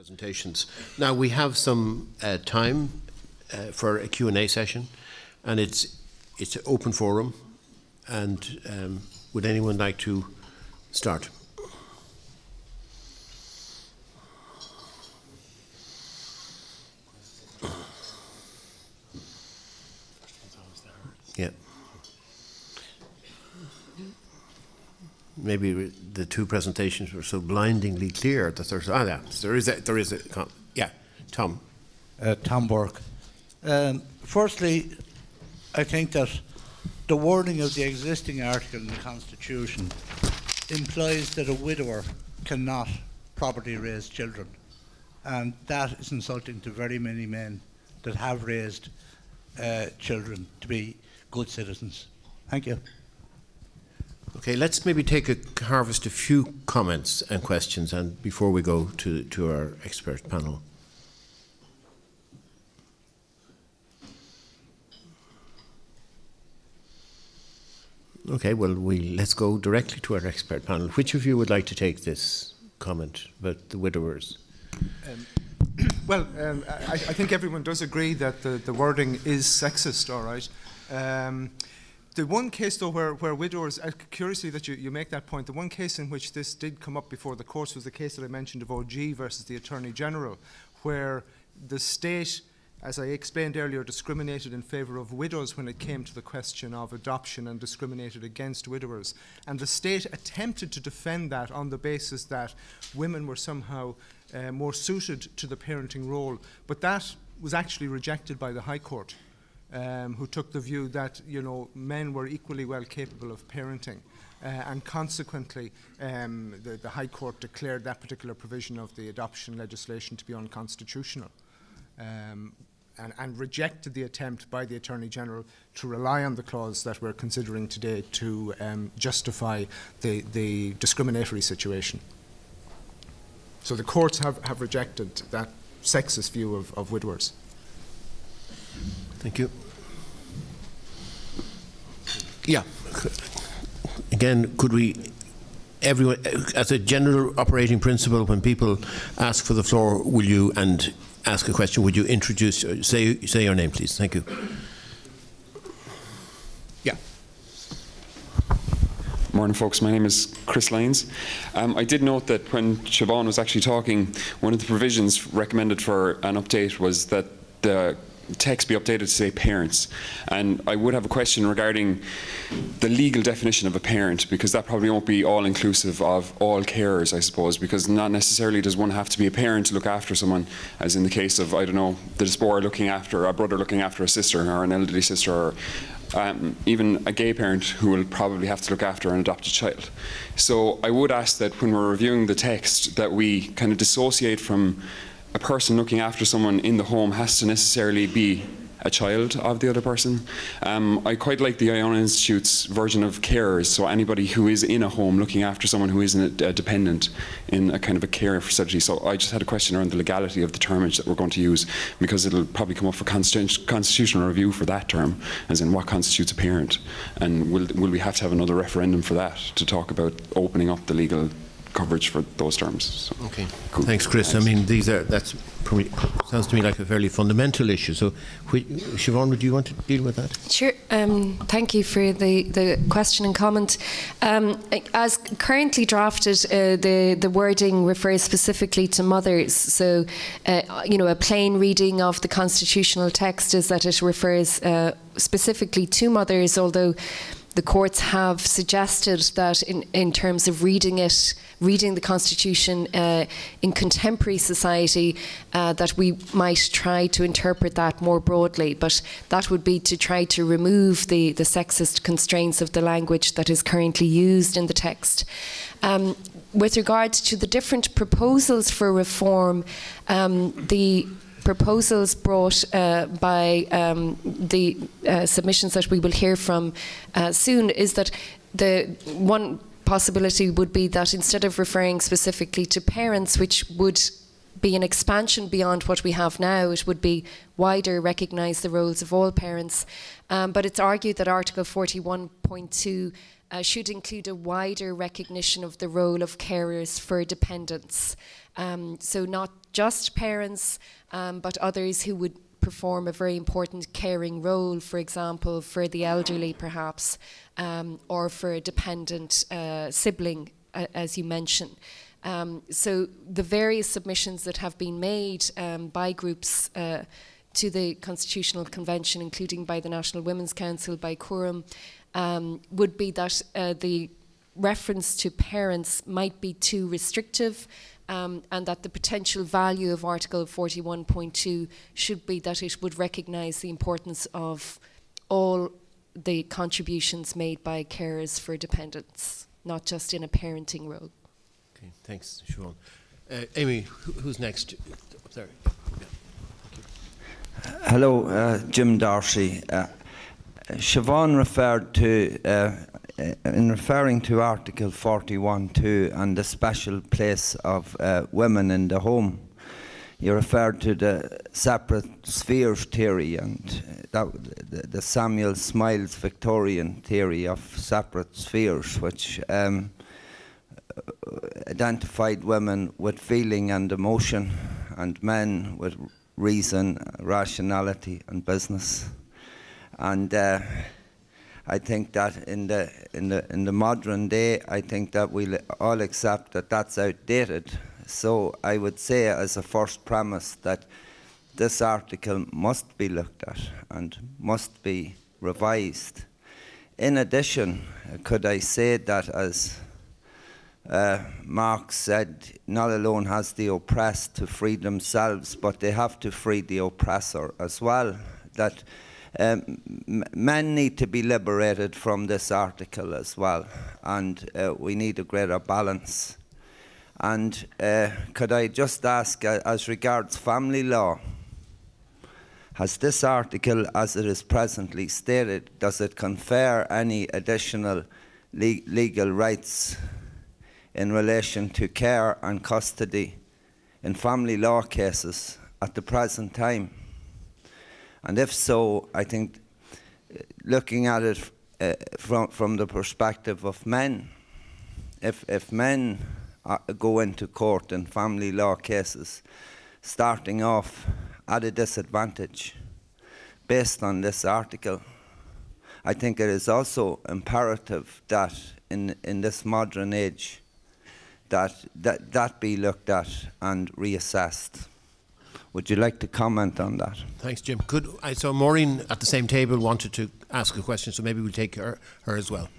presentations. Now we have some time for a Q&A session, and it's an open forum. And would anyone like to start? Yeah. Maybe the two presentations were so blindingly clear that there is a yeah, Tom. Tom Burke. Firstly, I think that the wording of the existing article in the Constitution implies that a widower cannot properly raise children, and that is insulting to very many men that have raised children to be good citizens. Thank you. Okay, let's maybe harvest a few comments and questions, and before we go to our expert panel. Okay, well, let's go directly to our expert panel. Which of you would like to take this comment about the widowers? I think everyone does agree that the wording is sexist, all right. The one case, though, where widowers, curiously that you make that point, the one case in which this did come up before the courts was the case that I mentioned of OG versus the Attorney General, where the state, as I explained earlier, discriminated in favour of widows when it came to the question of adoption and discriminated against widowers. And the state attempted to defend that on the basis that women were somehow more suited to the parenting role. But that was actually rejected by the High Court, who took the view that, you know, men were equally well capable of parenting. And consequently, the High Court declared that particular provision of the adoption legislation to be unconstitutional. And rejected the attempt by the Attorney General to rely on the clause that we're considering today to justify the discriminatory situation. So the courts have rejected that sexist view of widowers. Thank you. Yeah. Again, could we, everyone, as a general operating principle, when people ask for the floor, will you, and ask a question, would you introduce, say your name, please? Thank you. Yeah. Morning, folks. My name is Chris Lyons. I did note that when Siobhan was actually talking, one of the provisions recommended for an update was that the text be updated to say parents. And I would have a question regarding the legal definition of a parent, because that probably won't be all inclusive of all carers, I suppose, because not necessarily does one have to be a parent to look after someone, as in the case of, I don't know, the diaspora looking after a brother, looking after a sister, or an elderly sister, or even a gay parent who will probably have to look after an adopted child. So I would ask that when we're reviewing the text that we kind of dissociate from a person looking after someone in the home has to necessarily be a child of the other person. I quite like the Iona Institute's version of carers, so anybody who is in a home looking after someone who isn't a dependent in a kind of a care facility. So I just had a question around the legality of the termage that we're going to use, because it'll probably come up for constitutional review for that term, as in what constitutes a parent, and will we have to have another referendum for that to talk about opening up the legal coverage for those terms. So, okay, cool. Thanks, Chris. Thanks. I mean, that's probably sounds to me like a fairly fundamental issue. So, Siobhan, would you want to deal with that? Sure. Thank you for the question and comment. As currently drafted, the wording refers specifically to mothers. So, you know, a plain reading of the constitutional text is that it refers specifically to mothers, although the courts have suggested that in terms of reading the Constitution in contemporary society, that we might try to interpret that more broadly, but that would be to try to remove the sexist constraints of the language that is currently used in the text. With regards to the different proposals for reform, the proposals brought by the submissions that we will hear from soon is that the one possibility would be that instead of referring specifically to parents, which would be an expansion beyond what we have now, it would be wider, recognise the roles of all parents. But it's argued that Article 41.2 should include a wider recognition of the role of carers for dependents. So not just parents, but others who would perform a very important caring role, for example, for the elderly perhaps, or for a dependent sibling, as you mentioned. So the various submissions that have been made by groups to the Constitutional Convention, including by the National Women's Council, by Quorum, would be that the reference to parents might be too restrictive, and that the potential value of Article 41.2 should be that it would recognise the importance of all the contributions made by carers for dependents, not just in a parenting role. Okay, thanks, Siobhan. Amy, who's next? Sorry. Yeah. Hello, Jim Darcy. Siobhan referred to, in referring to Article 41.2 and the special place of women in the home, you referred to the separate spheres theory and the Samuel Smiles Victorian theory of separate spheres, which identified women with feeling and emotion and men with reason, rationality and business. And I think that in the modern day, I think that we'll all accept that that's outdated. So I would say as a first premise that this article must be looked at and must be revised. In addition, could I say that, as Marx said, not alone has the oppressed to free themselves, but they have to free the oppressor as well. That men need to be liberated from this article as well, and we need a greater balance. And could I just ask, as regards family law, has this article, as it is presently stated, does it confer any additional legal rights in relation to care and custody in family law cases at the present time? And if so, I think looking at it from the perspective of men, if men go into court in family law cases, starting off at a disadvantage based on this article, I think it is also imperative that in this modern age that be looked at and reassessed. Would you like to comment on that? Thanks, Jim. I saw Maureen at the same table wanted to ask a question, so maybe we'll take her as well.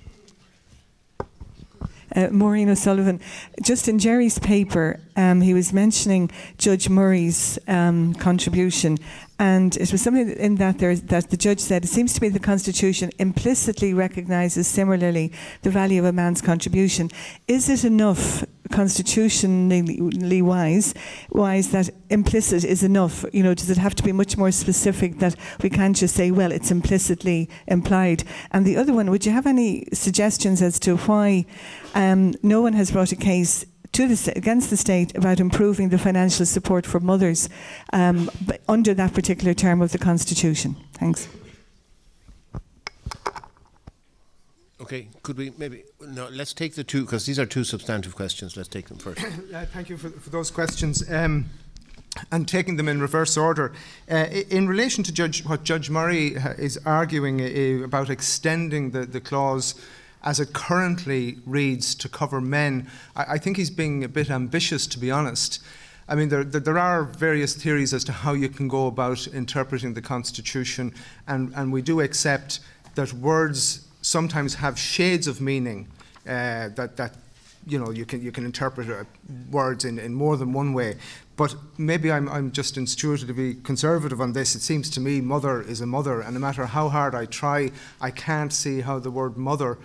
Maureen O'Sullivan. Just in Gerry's paper, he was mentioning Judge Murray's contribution, and it was something in that that the judge said, it seems to me the Constitution implicitly recognises similarly the value of a man's contribution. Is it enough, constitutionally wise that implicit is enough? You know, does it have to be much more specific, that we can't just say, well, it's implicitly implied? And the other one, would you have any suggestions as to why no one has brought a case against the state about improving the financial support for mothers under that particular term of the Constitution? Thanks. Okay, could we maybe, no, let's take the two, because these are two substantive questions. Let's take them first. Thank you for those questions. And taking them in reverse order. In relation to what Judge Murray is arguing about extending the clause as it currently reads to cover men, I think he's being a bit ambitious, to be honest. I mean, there are various theories as to how you can go about interpreting the Constitution, and we do accept that words sometimes have shades of meaning that you know you can interpret words in more than one way. But maybe I'm just intuitively conservative on this. It seems to me mother is a mother, and no matter how hard I try, I can't see how the word mother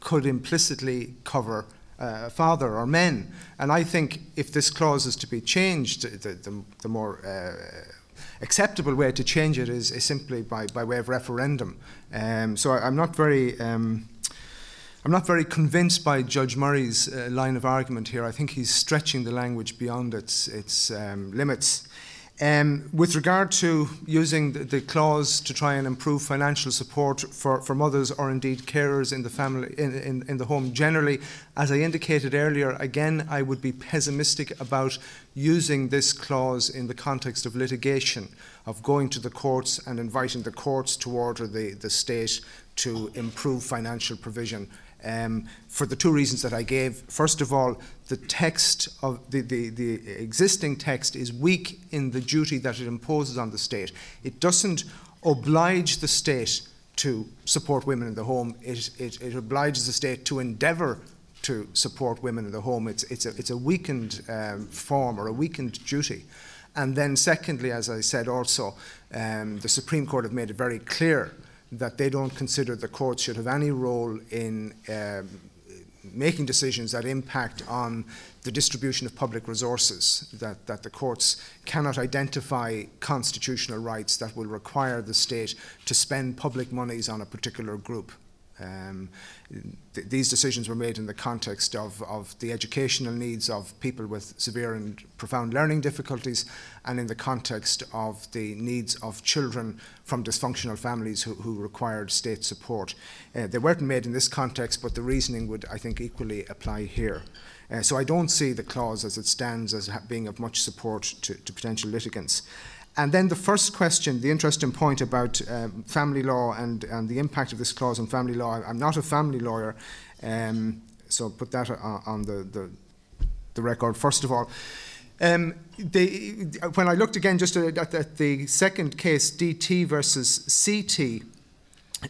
could implicitly cover father or men. And I think if this clause is to be changed, the more acceptable way to change it is simply by way of referendum. So I'm not very convinced by Judge Murray's line of argument here. I think he's stretching the language beyond its limits. With regard to using the clause to try and improve financial support for mothers or indeed carers in the family, in the home generally, as I indicated earlier, again, I would be pessimistic about using this clause in the context of litigation, of going to the courts and inviting the courts to order the state to improve financial provision. For the two reasons that I gave. First of all, the text of the existing text is weak in the duty that it imposes on the state. It doesn't oblige the state to support women in the home. It obliges the state to endeavour to support women in the home. It's a weakened form or a weakened duty. And then secondly, as I said also, the Supreme Court have made it very clear that they don't consider the courts should have any role in making decisions that impact on the distribution of public resources, that the courts cannot identify constitutional rights that will require the state to spend public monies on a particular group. These decisions were made in the context of the educational needs of people with severe and profound learning difficulties, and in the context of the needs of children from dysfunctional families who required state support. They weren't made in this context, but the reasoning would, I think, equally apply here. So I don't see the clause as it stands as being of much support to potential litigants. And then the first question, the interesting point about family law and the impact of this clause on family law. I'm not a family lawyer, so put that on the record. First of all, when I looked again just at the second case, DT versus CT,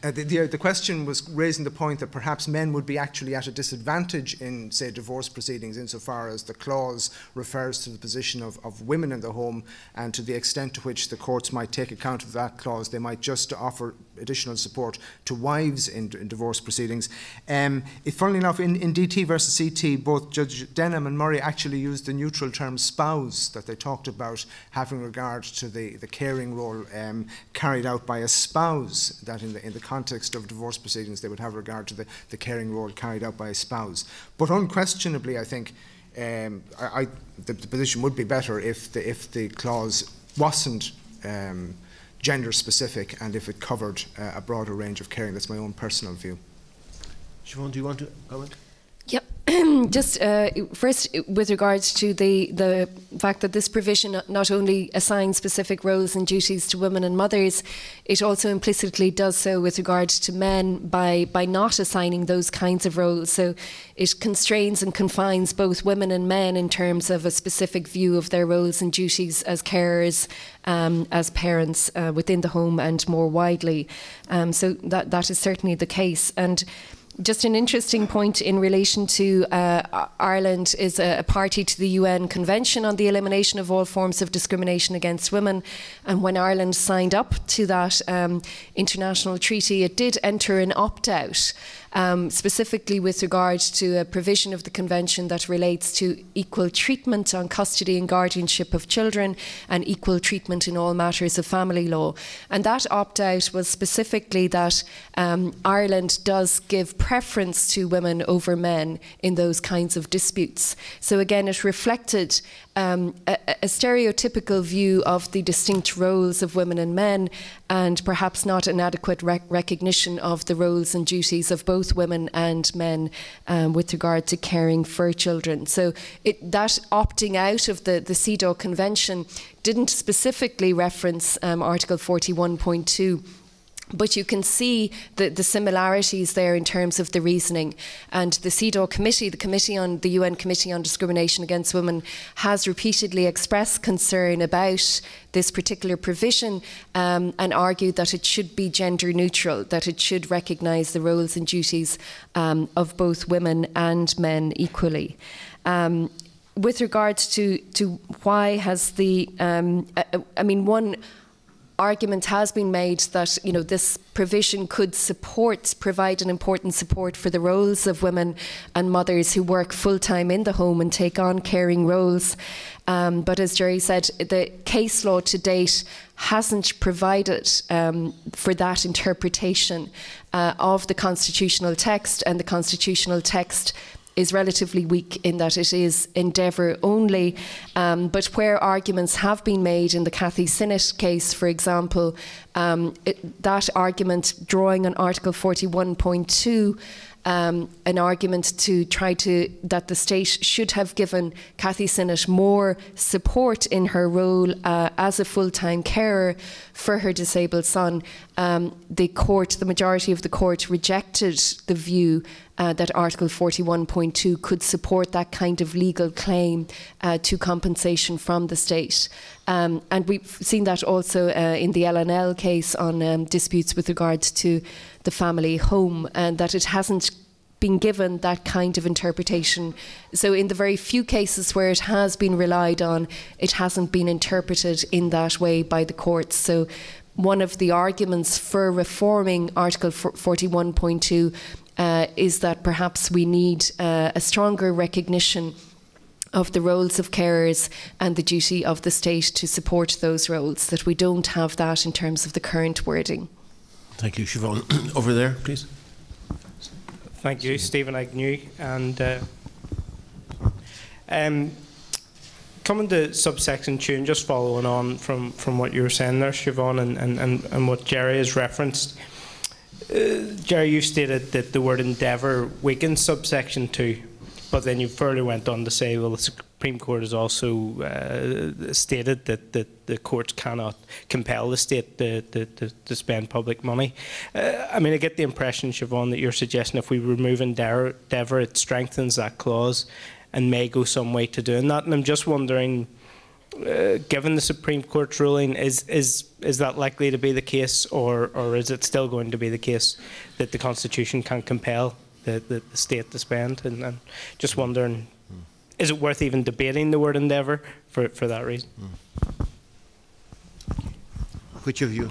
the question was raising the point that perhaps men would be actually at a disadvantage in, say, divorce proceedings insofar as the clause refers to the position of women in the home, and to the extent to which the courts might take account of that clause, they might just offer additional support to wives in divorce proceedings. Funnily enough, in DT versus CT, both Judge Denham and Murray actually used the neutral term spouse, that they talked about having regard to the caring role carried out by a spouse, that in the context of divorce proceedings they would have regard to the caring role carried out by a spouse. But unquestionably, I think the position would be better if the clause wasn't gender specific and if it covered a broader range of caring. That's my own personal view. Siobhan, do you want to comment? Yep. Just first, with regards to the fact that this provision not only assigns specific roles and duties to women and mothers, it also implicitly does so with regards to men by not assigning those kinds of roles. So it constrains and confines both women and men in terms of a specific view of their roles and duties as carers, as parents within the home and more widely. So that is certainly the case. And just an interesting point in relation to Ireland is a party to the UN Convention on the Elimination of All Forms of Discrimination Against Women. And when Ireland signed up to that international treaty, it did enter an opt-out, specifically with regard to a provision of the convention that relates to equal treatment on custody and guardianship of children and equal treatment in all matters of family law. And that opt-out was specifically that Ireland does give preference to women over men in those kinds of disputes. So again, it reflected a stereotypical view of the distinct roles of women and men, and perhaps not an adequate recognition of the roles and duties of both women and men with regard to caring for children. So that opting out of the CEDAW Convention didn't specifically reference Article 41.2. But you can see the similarities there in terms of the reasoning. And the CEDAW committee, the UN Committee on Discrimination Against Women, has repeatedly expressed concern about this particular provision and argued that it should be gender neutral, that it should recognise the roles and duties of both women and men equally. With regards to why has one argument has been made that this provision could provide an important support for the roles of women and mothers who work full-time in the home and take on caring roles. But as Gerry said, the case law to date hasn't provided for that interpretation of the constitutional text, and the constitutional text is relatively weak in that it is endeavour only, but where arguments have been made in the Cathy Sinnott case, for example, that argument drawing on Article 41.2, an argument to try to that the state should have given Cathy Sinnott more support in her role as a full-time carer for her disabled son. The majority of the court rejected the view that Article 41.2 could support that kind of legal claim to compensation from the state. And we've seen that also in the LNL case on disputes with regards to the family home, and that it hasn't been given that kind of interpretation. So in the very few cases where it has been relied on, it hasn't been interpreted in that way by the courts. So one of the arguments for reforming Article 41.2 is that perhaps we need a stronger recognition of the roles of carers and the duty of the state to support those roles, that we don't have that in terms of the current wording. Thank you. Siobhan, over there, please. Thank you, Stephen Agnew. And coming to subsection 2, and just following on from what you were saying there, Siobhan, and what Gerry has referenced. Gerry, you stated that the word endeavour weakens subsection 2, but then you further went on to say, well, the Supreme Court has also stated that the courts cannot compel the state to spend public money. I mean, I get the impression, Siobhan, that you're suggesting if we remove endeavour, it strengthens that clause and may go some way to doing that. And I'm just wondering, given the Supreme Court's ruling, is that likely to be the case, or is it still going to be the case that the Constitution can compel the state to spend? And just wondering, is it worth even debating the word endeavour for that reason? Which of you?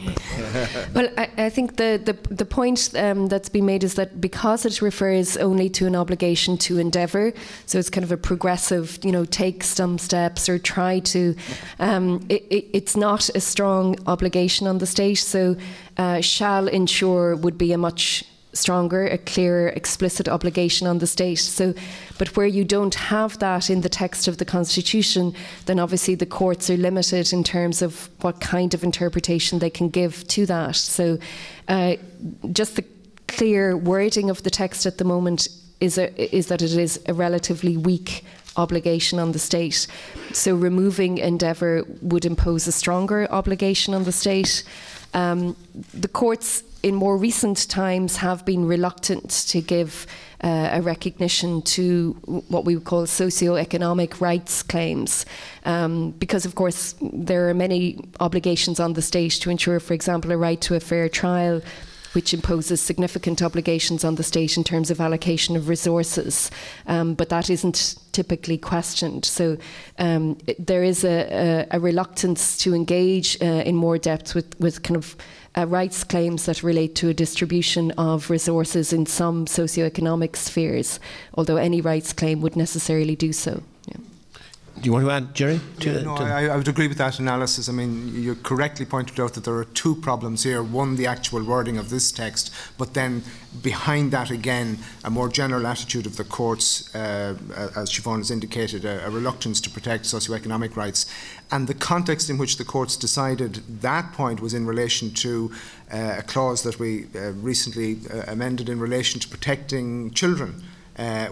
Well, I think the point that's been made is that because it refers only to an obligation to endeavour, so it's kind of a progressive, take some steps or try to, it's not a strong obligation on the state, so shall ensure would be a much stronger, a clearer, explicit obligation on the state. So, but where you don't have that in the text of the Constitution, then obviously the courts are limited in terms of what kind of interpretation they can give to that. So, just the clear wording of the text at the moment is that it is a relatively weak obligation on the state. So, removing endeavour would impose a stronger obligation on the state. The courts in more recent times have been reluctant to give a recognition to what we would call socio-economic rights claims, because of course there are many obligations on the state to ensure, for example, a right to a fair trial, which imposes significant obligations on the state in terms of allocation of resources, but that isn't typically questioned. So there is a reluctance to engage in more depth with kind of rights claims that relate to a distribution of resources in some socioeconomic spheres, although any rights claim would necessarily do so. Yeah. Do you want to add, Gerry? I would agree with that analysis. I mean, you correctly pointed out that there are two problems here. One, the actual wording of this text, but then behind that again, a more general attitude of the courts, as Siobhan has indicated, a reluctance to protect socioeconomic rights. And the context in which the courts decided that point was in relation to a clause that we recently amended in relation to protecting children.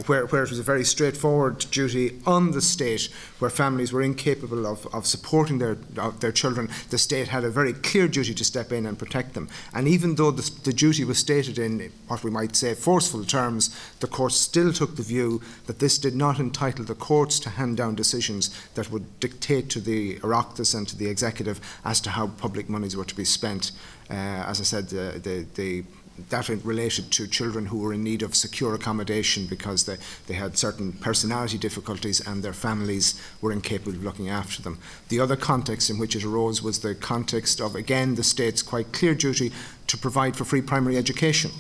Where it was a very straightforward duty on the state, where families were incapable of supporting their children, the state had a very clear duty to step in and protect them. And even though the duty was stated in what we might say forceful terms, the court still took the view that this did not entitle the courts to hand down decisions that would dictate to the Oireachtas and to the executive as to how public monies were to be spent. As I said, that related to children who were in need of secure accommodation because they had certain personality difficulties and their families were incapable of looking after them. The other context in which it arose was the context of, again, the state's quite clear duty to provide for free primary education.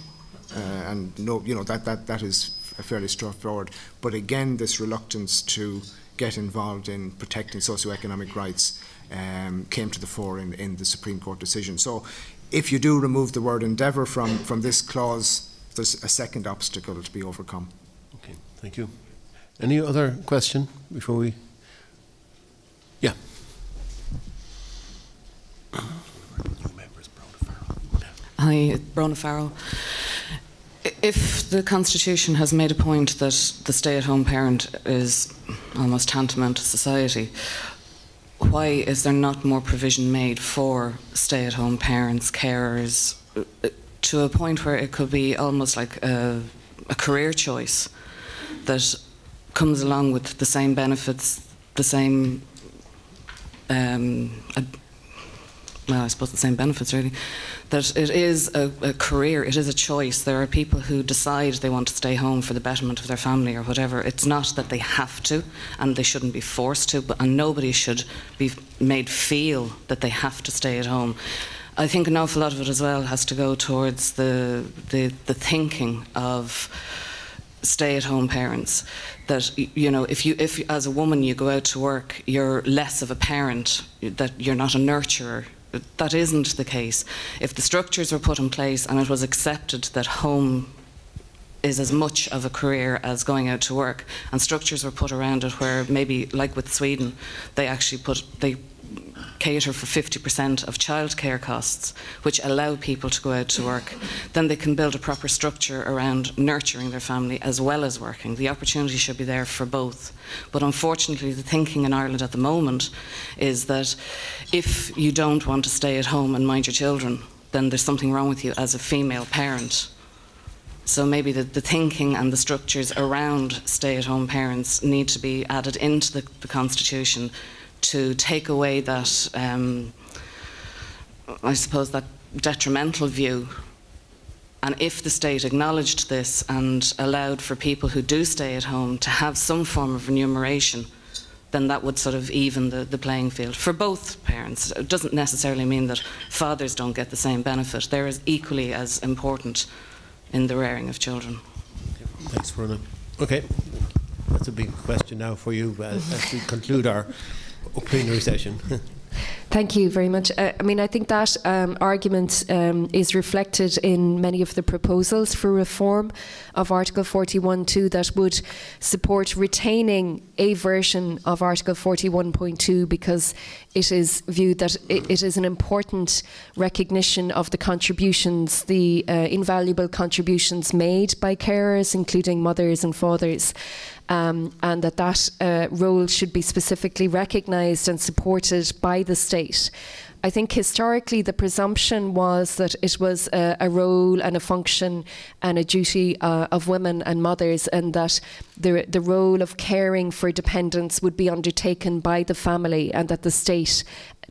That is fairly straightforward. But again, this reluctance to get involved in protecting socioeconomic rights came to the fore in the Supreme Court decision. So, if you do remove the word endeavour from this clause, there's a second obstacle to be overcome. Okay. Thank you. Any other question before we? Yeah. Hi, Brona Farrell. If the Constitution has made a point that the stay-at-home parent is almost tantamount to society, why is there not more provision made for stay-at-home parents, carers, to a point where it could be almost like a career choice that comes along with the same benefits, the same, well, I suppose the same benefits really, that it is a career, it is a choice. There are people who decide they want to stay home for the betterment of their family or whatever. It's not that they have to, and they shouldn't be forced to, and nobody should be made feel that they have to stay at home. I think an awful lot of it as well has to go towards the thinking of stay-at-home parents, that, you know, if as a woman you go out to work, you're less of a parent, that you're not a nurturer. That isn't the case. If the structures were put in place and it was accepted that home is as much of a career as going out to work, and structures were put around it where maybe, like with Sweden, they actually cater for 50% of childcare costs, which allow people to go out to work, then they can build a proper structure around nurturing their family as well as working. The opportunity should be there for both. But unfortunately, the thinking in Ireland at the moment is that if you don't want to stay at home and mind your children, then there's something wrong with you as a female parent. So maybe the thinking and the structures around stay-at-home parents need to be added into the Constitution to take away that, I suppose, that detrimental view. And if the state acknowledged this and allowed for people who do stay at home to have some form of remuneration, then that would sort of even the playing field for both parents. It doesn't necessarily mean that fathers don't get the same benefit. They're as equally as important in the rearing of children. Thanks, Verna. Okay, that's a big question now for you as we conclude our plenary session. Thank you very much. I mean, I think that argument is reflected in many of the proposals for reform of Article 41.2 that would support retaining a version of Article 41.2 because it is viewed that it is an important recognition of the contributions, the invaluable contributions made by carers, including mothers and fathers. And that role should be specifically recognised and supported by the state. I think historically the presumption was that it was a role and a function and a duty of women and mothers, and that the role of caring for dependents would be undertaken by the family, and that the state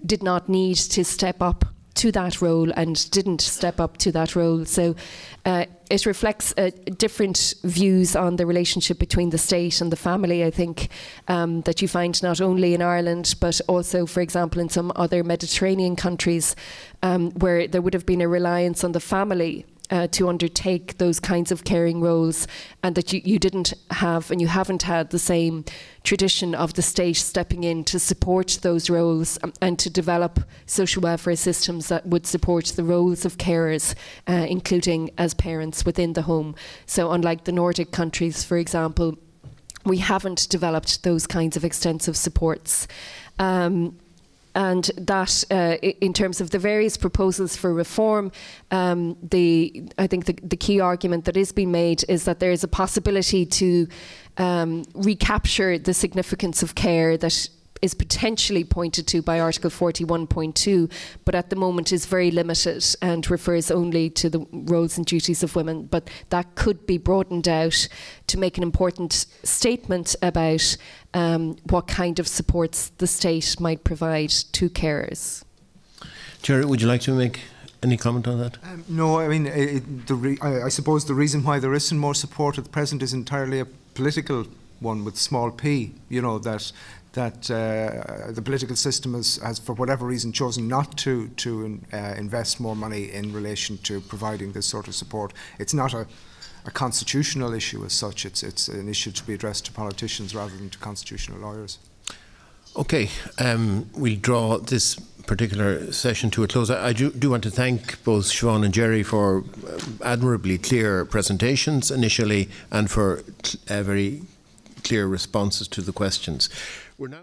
did not need to step up to that role and didn't step up to that role. So it reflects different views on the relationship between the state and the family, I think, that you find not only in Ireland but also, for example, in some other Mediterranean countries where there would have been a reliance on the family to undertake those kinds of caring roles, and that you didn't have and you haven't had the same tradition of the state stepping in to support those roles and to develop social welfare systems that would support the roles of carers, including as parents within the home. So unlike the Nordic countries, for example, we haven't developed those kinds of extensive supports. And that, in terms of the various proposals for reform, I think the key argument that is being made is that there is a possibility to recapture the significance of care that is potentially pointed to by Article 41.2, but at the moment is very limited and refers only to the roles and duties of women. But that could be broadened out to make an important statement about what kind of supports the state might provide to carers. Gerry, would you like to make any comment on that? No, I mean, I suppose the reason why there isn't more support at the present is entirely a political one with small p, you know, that the political system has, for whatever reason, chosen not to invest more money in relation to providing this sort of support. It's not a constitutional issue as such. It's an issue to be addressed to politicians rather than to constitutional lawyers. Okay, we'll draw this particular session to a close. I do want to thank both Siobhan and Gerry for admirably clear presentations initially and for very clear responses to the questions. We're now